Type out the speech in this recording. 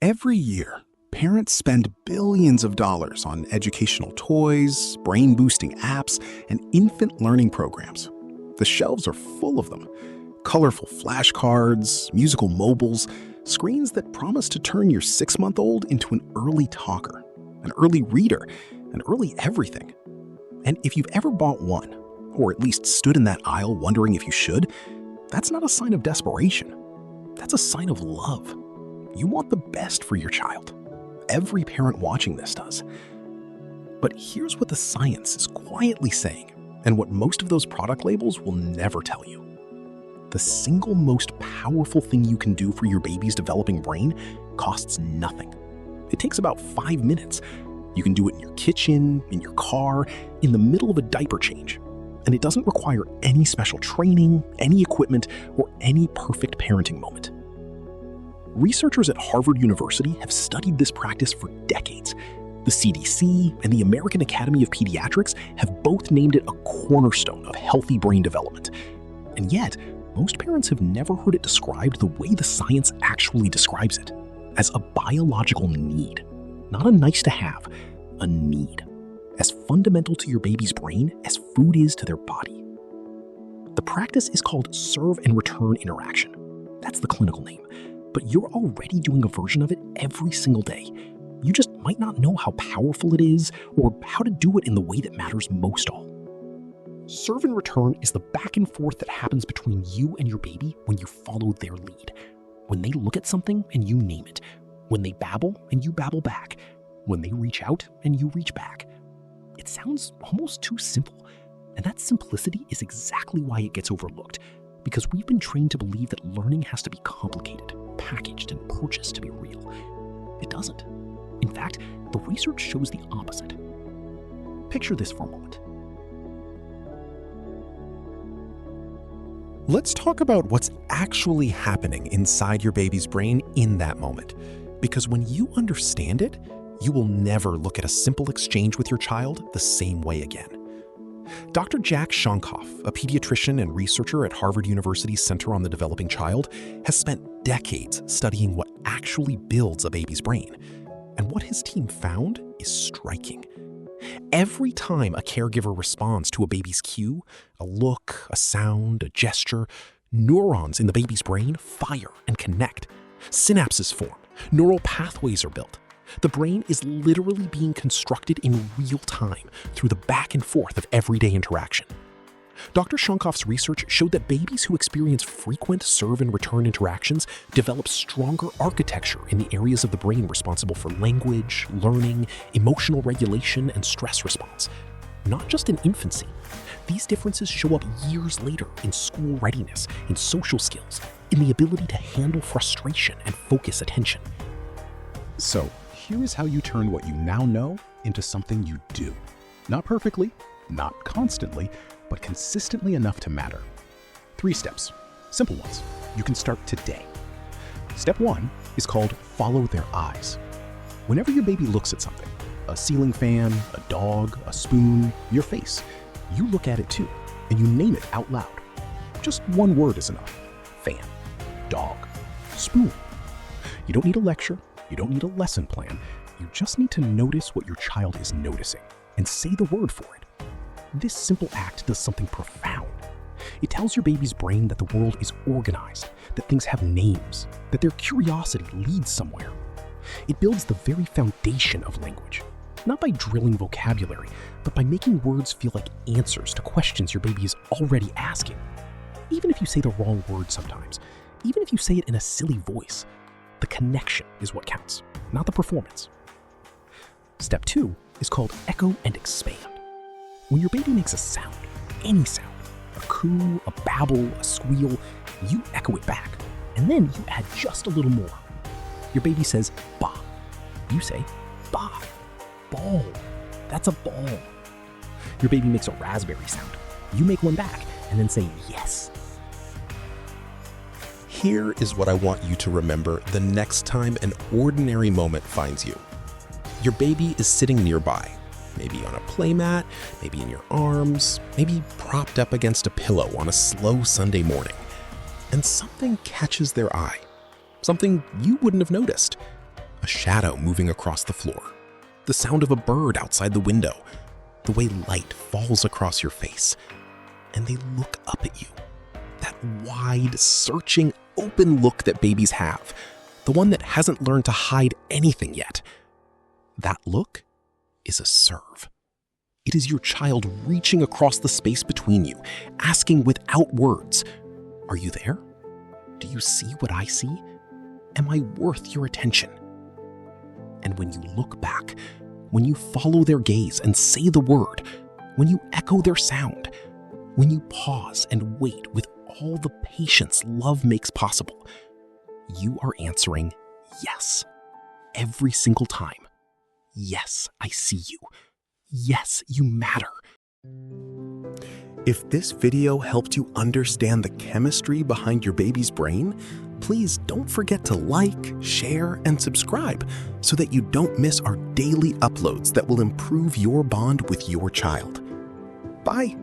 Every year, parents spend billions of dollars on educational toys, brain-boosting apps, and infant learning programs. The shelves are full of them. Colorful flashcards, musical mobiles, screens that promise to turn your 6-month-old into an early talker, an early reader, an early everything. And if you've ever bought one, or at least stood in that aisle wondering if you should, that's not a sign of desperation. That's a sign of love. You want the best for your child. Every parent watching this does. But here's what the science is quietly saying, and what most of those product labels will never tell you. The single most powerful thing you can do for your baby's developing brain costs nothing. It takes about 5 minutes. You can do it in your kitchen, in your car, in the middle of a diaper change. And it doesn't require any special training, any equipment, or any perfect parenting moment. Researchers at Harvard University have studied this practice for decades. The CDC and the American Academy of Pediatrics have both named it a cornerstone of healthy brain development. And yet, most parents have never heard it described the way the science actually describes it, as a biological need. Not a nice to have, a need. As fundamental to your baby's brain as food is to their body. The practice is called serve and return interaction. That's the clinical name. But you're already doing a version of it every single day. You just might not know how powerful it is or how to do it in the way that matters most all. Serve and return is the back and forth that happens between you and your baby when you follow their lead. When they look at something and you name it. When they babble and you babble back. When they reach out and you reach back. It sounds almost too simple. And that simplicity is exactly why it gets overlooked. Because we've been trained to believe that learning has to be complicated, packaged, and purchased to be real. It doesn't. In fact, the research shows the opposite. Picture this for a moment. Let's talk about what's actually happening inside your baby's brain in that moment. Because when you understand it, you will never look at a simple exchange with your child the same way again. Dr. Jack Shonkoff, a pediatrician and researcher at Harvard University's Center on the Developing Child, has spent decades studying what actually builds a baby's brain. And what his team found is striking. Every time a caregiver responds to a baby's cue, a look, a sound, a gesture, neurons in the baby's brain fire and connect. Synapses form. Neural pathways are built. The brain is literally being constructed in real time through the back and forth of everyday interaction. Dr. Shonkoff's research showed that babies who experience frequent serve and return interactions develop stronger architecture in the areas of the brain responsible for language, learning, emotional regulation, and stress response. Not just in infancy. These differences show up years later in school readiness, in social skills, in the ability to handle frustration and focus attention. So, here is how you turn what you now know into something you do. Not perfectly, not constantly, but consistently enough to matter. 3 steps, simple ones. You can start today. Step 1 is called follow their eyes. Whenever your baby looks at something, a ceiling fan, a dog, a spoon, your face, you look at it too, and you name it out loud. Just one word is enough. Fan, dog, spoon. You don't need a lecture. You don't need a lesson plan. You just need to notice what your child is noticing and say the word for it. This simple act does something profound. It tells your baby's brain that the world is organized, that things have names, that their curiosity leads somewhere. It builds the very foundation of language, not by drilling vocabulary, but by making words feel like answers to questions your baby is already asking. Even if you say the wrong word sometimes, even if you say it in a silly voice, the connection is what counts, not the performance. Step 2 is called echo and expand. When your baby makes a sound, any sound, a coo, a babble, a squeal, you echo it back, and then you add just a little more. Your baby says, ba. You say, ba. Ball. That's a ball. Your baby makes a raspberry sound. You make one back, and then say, yes. Here is what I want you to remember the next time an ordinary moment finds you. Your baby is sitting nearby, maybe on a playmat, maybe in your arms, maybe propped up against a pillow on a slow Sunday morning. And something catches their eye, something you wouldn't have noticed. a shadow moving across the floor, the sound of a bird outside the window, the way light falls across your face, and they look up at you. That wide, searching, open look that babies have, the one that hasn't learned to hide anything yet. That look is a serve. It is your child reaching across the space between you, asking without words, "Are you there? Do you see what I see? Am I worth your attention?" And when you look back, when you follow their gaze and say the word, when you echo their sound, when you pause and wait with all the patience love makes possible, you are answering yes. Every single time. Yes, I see you. Yes, you matter. If this video helped you understand the chemistry behind your baby's brain, please don't forget to like, share, and subscribe so that you don't miss our daily uploads that will improve your bond with your child. Bye.